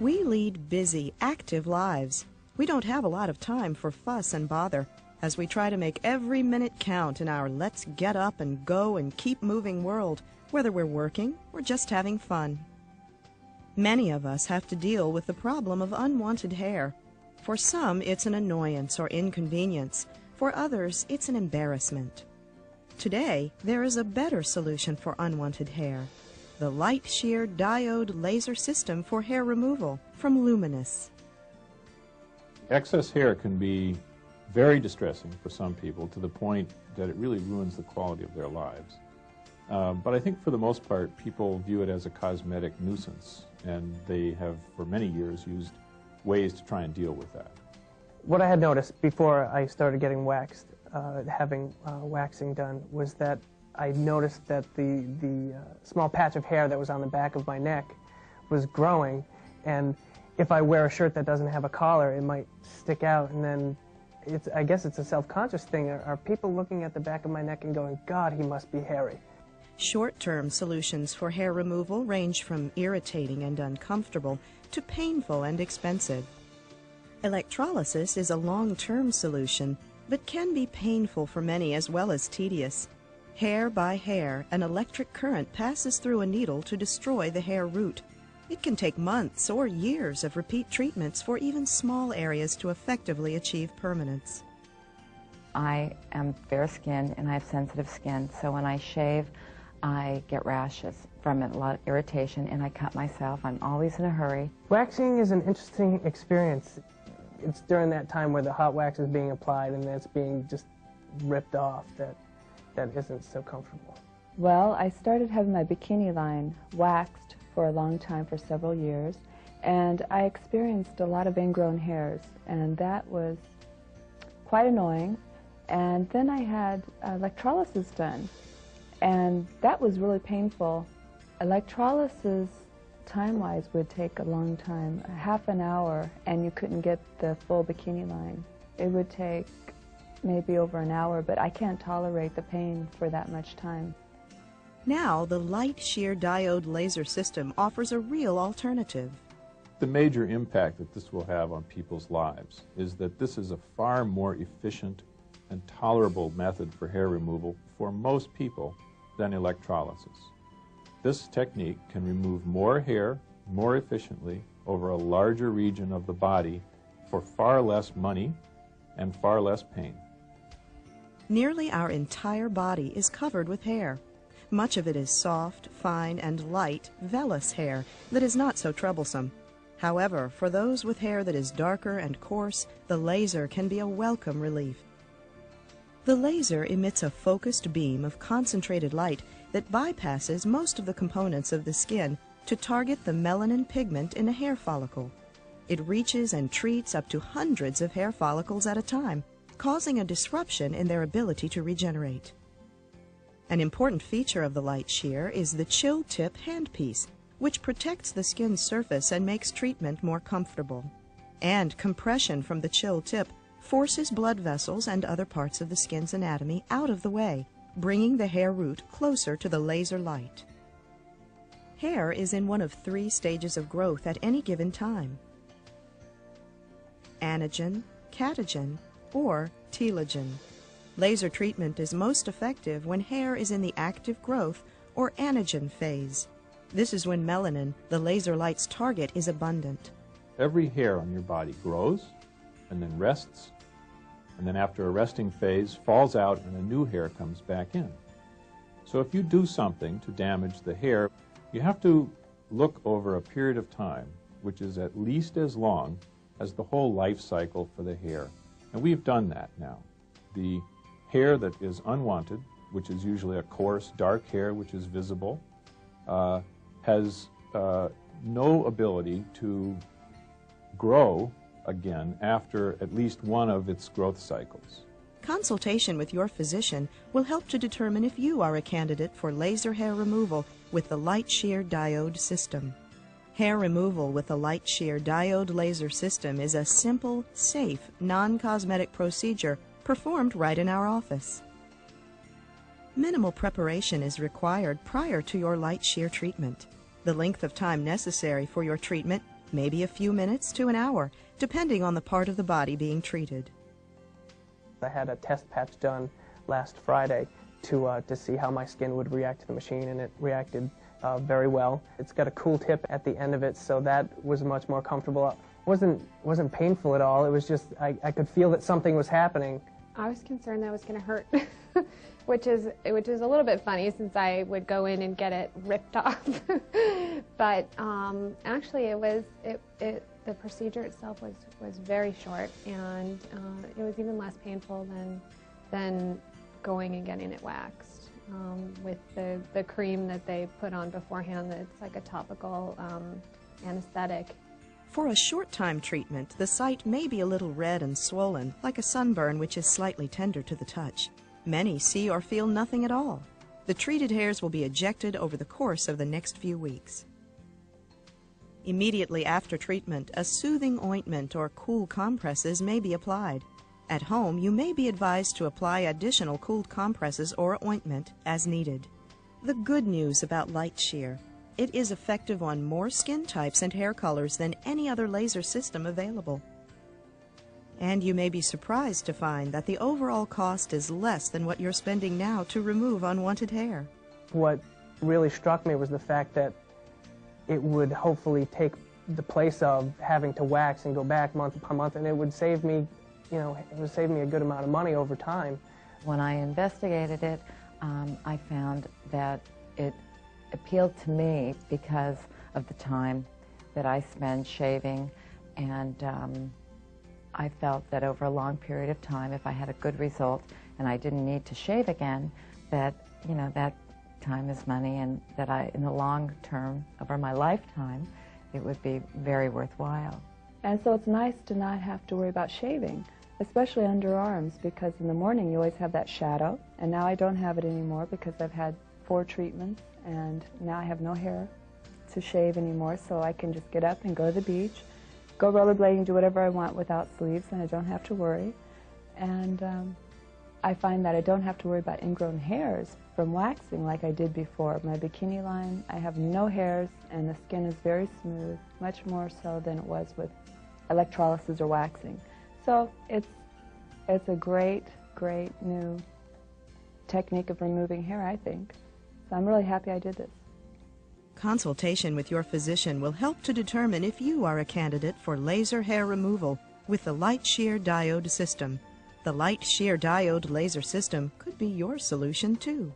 We lead busy, active lives. We don't have a lot of time for fuss and bother as we try to make every minute count in our let's get up and go and keep moving world, whether we're working or just having fun. Many of us have to deal with the problem of unwanted hair. For some, it's an annoyance or inconvenience. For others, it's an embarrassment. Today, there is a better solution for unwanted hair: the light shear diode laser system for hair removal from Luminous. Excess hair can be very distressing for some people to the point that it really ruins the quality of their lives. But I think for the most part, people view it as a cosmetic nuisance, and they have for many years used ways to try and deal with that. What I had noticed before I started getting waxed, having waxing done, was that I noticed that the small patch of hair that was on the back of my neck was growing, and if I wear a shirt that doesn't have a collar, it might stick out, and then I guess it's a self-conscious thing. Are people looking at the back of my neck and going, God, he must be hairy? Short-term solutions for hair removal range from irritating and uncomfortable to painful and expensive. Electrolysis is a long-term solution, but can be painful for many as well as tedious. Hair by hair, an electric current passes through a needle to destroy the hair root. It can take months or years of repeat treatments for even small areas to effectively achieve permanence. I am fair-skinned and I have sensitive skin, so when I shave, I get rashes from it, a lot of irritation, and I cut myself. I'm always in a hurry. Waxing is an interesting experience. It's during that time where the hot wax is being applied and then it's being just ripped off that isn't so comfortable. Well, I started having my bikini line waxed for a long time, for several years, and I experienced a lot of ingrown hairs, and that was quite annoying. And then I had electrolysis done, and that was really painful. Electrolysis, time-wise, would take a long time, half an hour, and you couldn't get the full bikini line. It would take maybe over an hour, but I can't tolerate the pain for that much time. Now, the light shear diode laser system offers a real alternative. The major impact that this will have on people's lives is that this is a far more efficient and tolerable method for hair removal for most people than electrolysis. This technique can remove more hair more efficiently over a larger region of the body for far less money and far less pain. Nearly our entire body is covered with hair. Much of it is soft, fine, and light, vellus hair that is not so troublesome. However, for those with hair that is darker and coarse, the laser can be a welcome relief. The laser emits a focused beam of concentrated light that bypasses most of the components of the skin to target the melanin pigment in a hair follicle. It reaches and treats up to hundreds of hair follicles at a time, causing a disruption in their ability to regenerate. An important feature of the light shear is the chill tip handpiece, which protects the skin's surface and makes treatment more comfortable. And compression from the chill tip forces blood vessels and other parts of the skin's anatomy out of the way, bringing the hair root closer to the laser light. Hair is in one of 3 stages of growth at any given time: anagen, catagen, or telogen. Laser treatment is most effective when hair is in the active growth or anagen phase. This is when melanin, the laser light's target, is abundant. Every hair on your body grows and then rests, and then after a resting phase falls out and a new hair comes back in. So if you do something to damage the hair, you have to look over a period of time which is at least as long as the whole life cycle for the hair. And we've done that now. The hair that is unwanted, which is usually a coarse, dark hair which is visible, has no ability to grow again after at least one of its growth cycles. Consultation with your physician will help to determine if you are a candidate for laser hair removal with the light shear diode system. Hair removal with the light shear diode laser system is a simple, safe, non-cosmetic procedure performed right in our office. Minimal preparation is required prior to your light shear treatment. The length of time necessary for your treatment maybe a few minutes to an hour, depending on the part of the body being treated. I had a test patch done last Friday to see how my skin would react to the machine, and it reacted very well. It's got a cool tip at the end of it, so that was much more comfortable. It wasn't painful at all. It was just I could feel that something was happening. I was concerned that it was going to hurt, which is a little bit funny since I would go in and get it ripped off. But actually, the procedure itself was very short, and it was even less painful than going and getting it waxed with the cream that they put on beforehand. That's like a topical anesthetic. For a short-time treatment, the site may be a little red and swollen, like a sunburn which is slightly tender to the touch. Many see or feel nothing at all. The treated hairs will be ejected over the course of the next few weeks. Immediately after treatment, a soothing ointment or cool compresses may be applied. At home, you may be advised to apply additional cooled compresses or ointment as needed. The good news about light shear: it is effective on more skin types and hair colors than any other laser system available. And you may be surprised to find that the overall cost is less than what you're spending now to remove unwanted hair. What really struck me was the fact that it would hopefully take the place of having to wax and go back month upon month, and it would save me, it would save me a good amount of money over time. When I investigated it, I found that it appealed to me because of the time that I spend shaving, and I felt that over a long period of time, if I had a good result and I didn't need to shave again, that that time is money, and that in the long term, over my lifetime, it would be very worthwhile. And so it's nice to not have to worry about shaving, especially underarms, because in the morning you always have that shadow, and now I don't have it anymore because I've had 4 treatments, and now I have no hair to shave anymore, so I can just get up and go to the beach, go rollerblading, do whatever I want without sleeves, and I don't have to worry. And I find that I don't have to worry about ingrown hairs from waxing like I did before. My bikini line, I have no hairs, and the skin is very smooth, much more so than it was with electrolysis or waxing. So it's a great, great new technique of removing hair, I think. So I'm really happy I did this. Consultation with your physician will help to determine if you are a candidate for laser hair removal with the light shear diode system. The light shear diode laser system could be your solution too.